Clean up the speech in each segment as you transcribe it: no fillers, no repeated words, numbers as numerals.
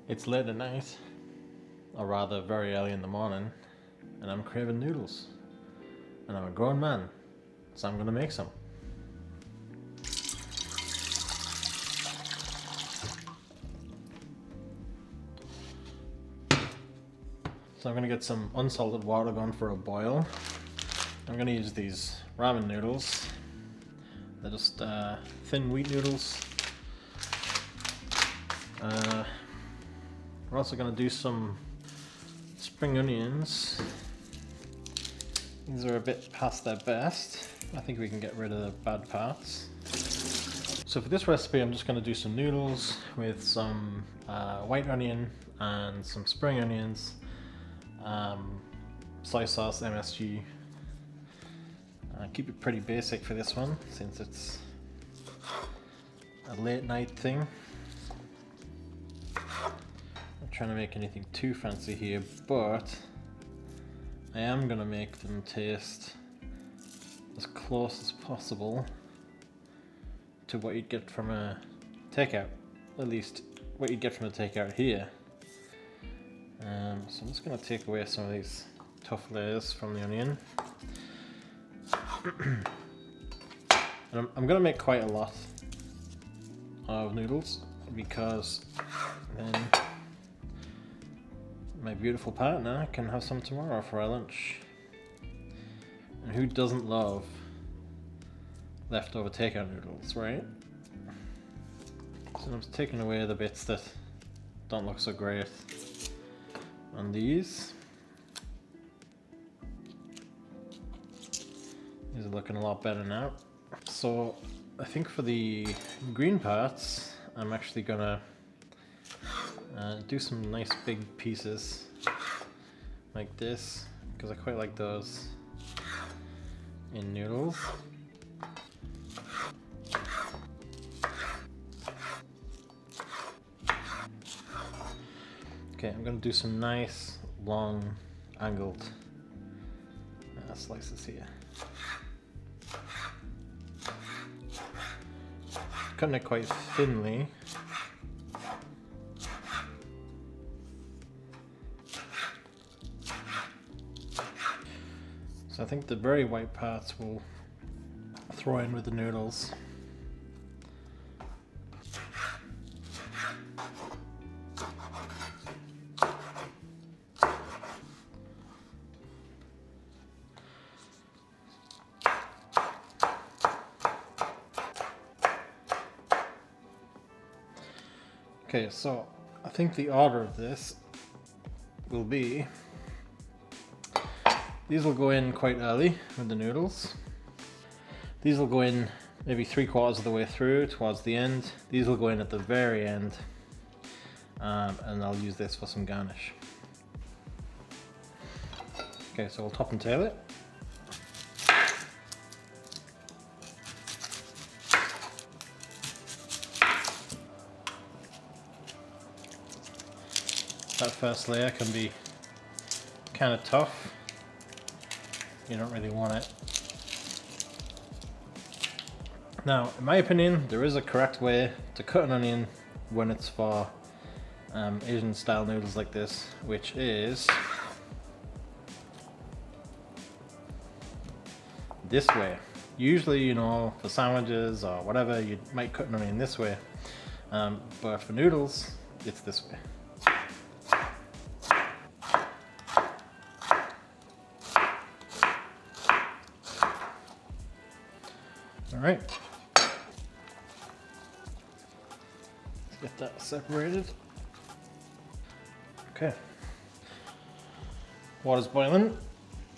It's late at night, or rather very early in the morning, and I'm craving noodles. And I'm a grown man, so I'm gonna make some. So I'm gonna get some unsalted water going for a boil. I'm gonna use these ramen noodles. They're just thin wheat noodles. We're also going to do some spring onions. These are a bit past their best. I think we can get rid of the bad parts. So for this recipe I'm just going to do some noodles with some white onion and some spring onions, soy sauce, MSG. Keep it pretty basic for this one since it's a late night thing. Trying to make anything too fancy here, but I am going to make them taste as close as possible to what you'd get from a takeout, at least what you'd get from a takeout here. So I'm just going to take away some of these tough layers from the onion. And I'm going to make quite a lot of noodles because then my beautiful partner can have some tomorrow for our lunch. And who doesn't love leftover takeout noodles, right? So I'm just taking away the bits that don't look so great on these. These are looking a lot better now. So I think for the green parts, I'm actually gonna do some nice big pieces like this because I quite like those in noodles. Okay, I'm gonna do some nice long angled slices here. Cutting it quite thinly. So I think the very white parts will throw in with the noodles. Okay, so I think the order of this will be, these will go in quite early with the noodles. These will go in maybe 3/4 of the way through towards the end. These will go in at the very end, and I'll use this for some garnish. Okay, so we'll top and tail it. That first layer can be kind of tough. You don't really want it. Now, in my opinion, there is a correct way to cut an onion when it's for Asian style noodles like this, which is this way. Usually, you know, for sandwiches or whatever, you might cut an onion this way, but for noodles, it's this way. All right, let's get that separated. Okay, water's boiling.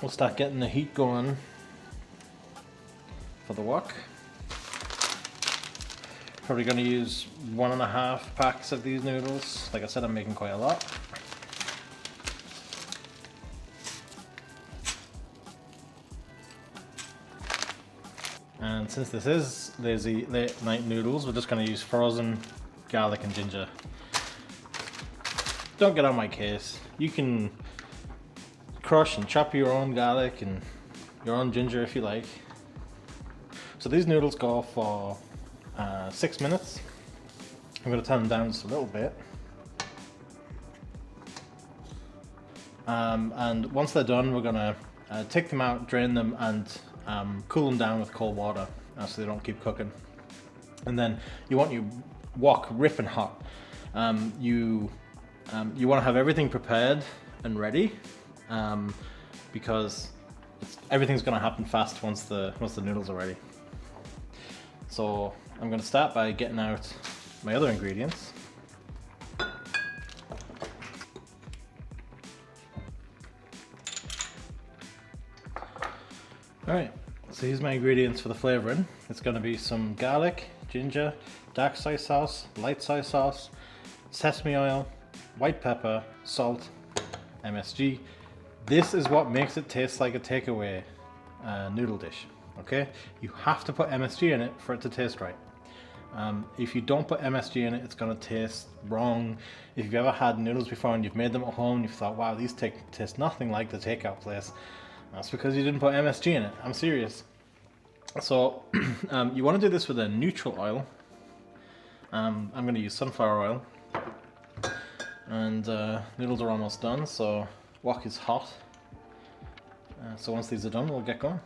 We'll start getting the heat going for the wok. Probably going to use 1.5 packs of these noodles. Like I said, I'm making quite a lot. And since this is lazy late night noodles, we're just going to use frozen garlic and ginger. Don't get on my case. You can crush and chop your own garlic and your own ginger if you like. So these noodles go for 6 minutes. I'm going to turn them down just a little bit. And once they're done, we're gonna take them out, drain them, and cool them down with cold water so they don't keep cooking. And then you want your wok ripping hot. You want to have everything prepared and ready because everything's going to happen fast once the noodles are ready. So I'm going to start by getting out my other ingredients. Alright, so here's my ingredients for the flavouring. It's going to be some garlic, ginger, dark soy sauce, light soy sauce, sesame oil, white pepper, salt, MSG. This is what makes it taste like a takeaway noodle dish, okay? You have to put MSG in it for it to taste right. If you don't put MSG in it, it's gonna taste wrong. If you've ever had noodles before and you've made them at home and you've thought, wow, these taste nothing like the takeout place, that's because you didn't put MSG in it. I'm serious. So you want to do this with a neutral oil. I'm going to use sunflower oil. And noodles are almost done, so wok is hot. So once these are done, we'll get going.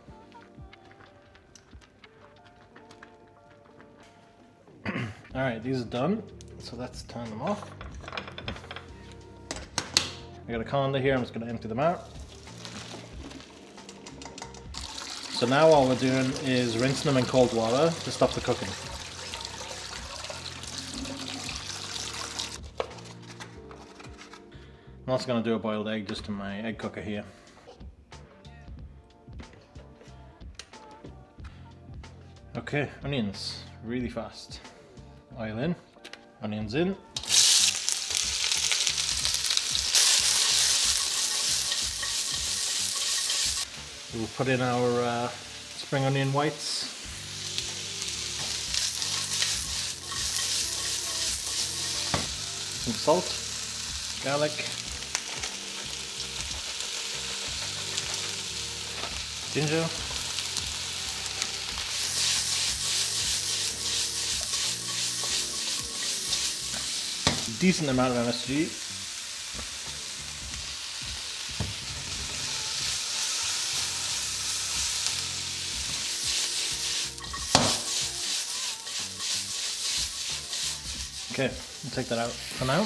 Alright, these are done, so let's turn them off. I got a colander here, I'm just going to empty them out. So now all we're doing is rinsing them in cold water to stop the cooking. I'm also going to do a boiled egg just in my egg cooker here. Okay, onions, really fast. Oil in, onions in. We'll put in our spring onion whites. Some salt, garlic, ginger, decent amount of MSG. Okay, we'll take that out for now.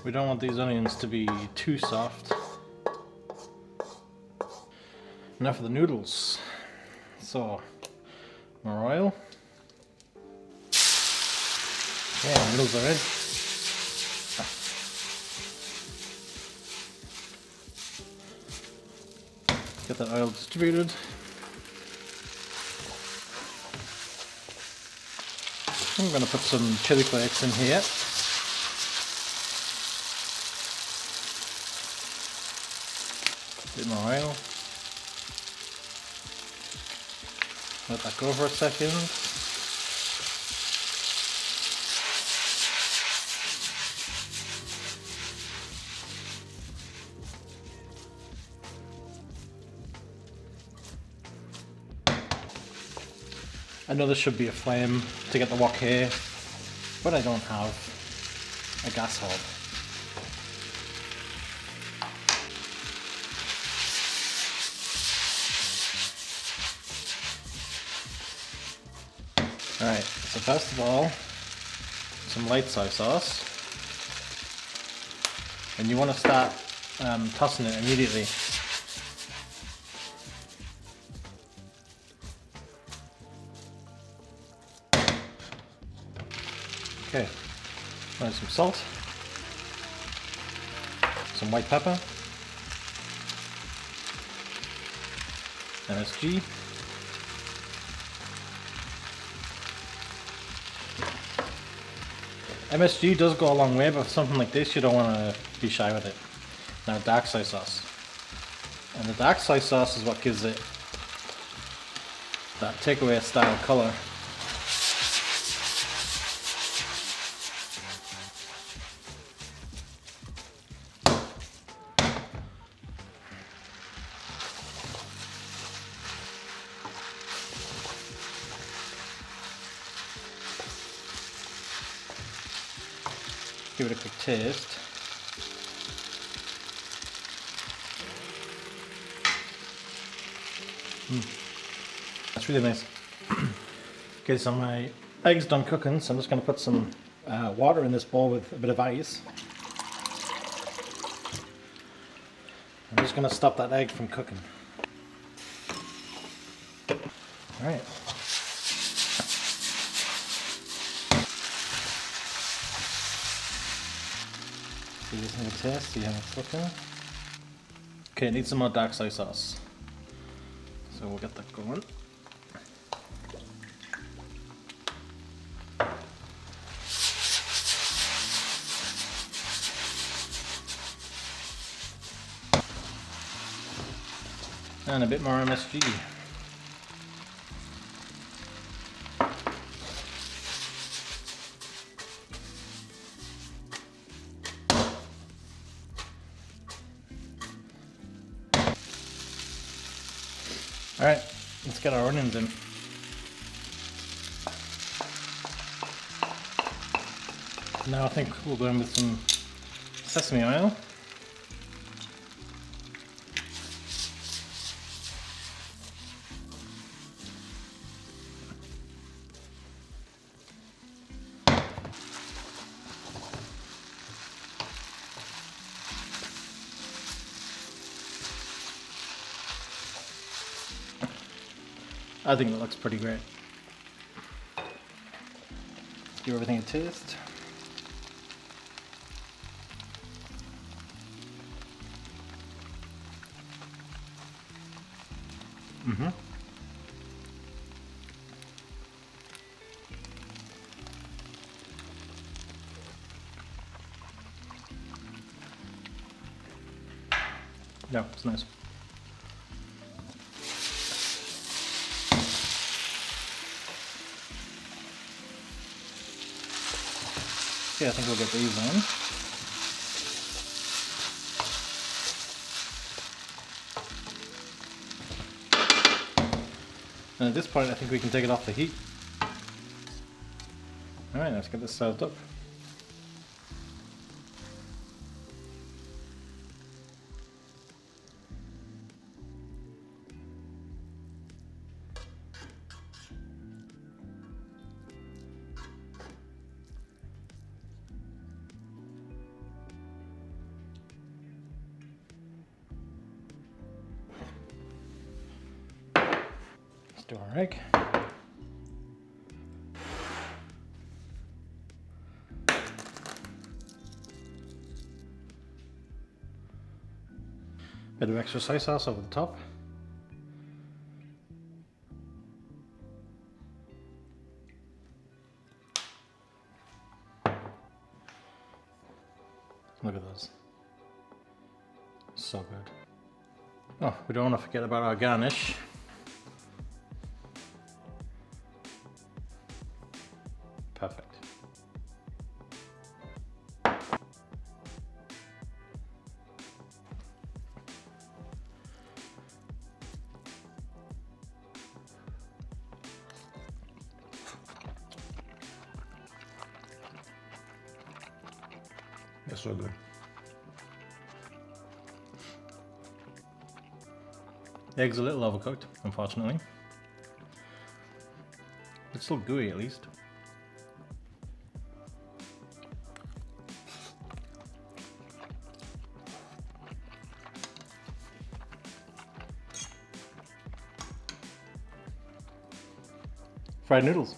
We don't want these onions to be too soft. Now for the noodles. So, more oil. Yeah, noodles are in. Get that oil distributed. I'm going to put some chili flakes in here. A bit more oil. Let that go for a second. I know there should be a flame to get the wok here, but I don't have a gas hob. Alright, so first of all, some light soy sauce. And you want to start tossing it immediately. Okay, add some salt, some white pepper, MSG, MSG does go a long way, but for something like this you don't want to be shy with it. Now dark soy sauce, and the dark soy sauce is what gives it that takeaway style colour. Give it a quick taste. That's really nice. Okay, so my egg's done cooking, so I'm just going to put some water in this bowl with a bit of ice. I'm just going to stop that egg from cooking. Alright. So just have a taste, see how it's looking. Okay, it needs some more dark soy sauce. So we'll get that going. And a bit more MSG. Alright, let's get our onions in. Now I think we'll go in with some sesame oil. I think that looks pretty great. Give everything a taste. Yeah, it's nice. Okay, I think we'll get these in. And at this point, I think we can take it off the heat. Alright, let's get this served up. Let's do our egg. Bit of extra soy sauce over the top. Look at those. So good. Oh, we don't want to forget about our garnish. Perfect. That's so good. The egg's a little overcooked, unfortunately. It's still gooey at least. Fried noodles.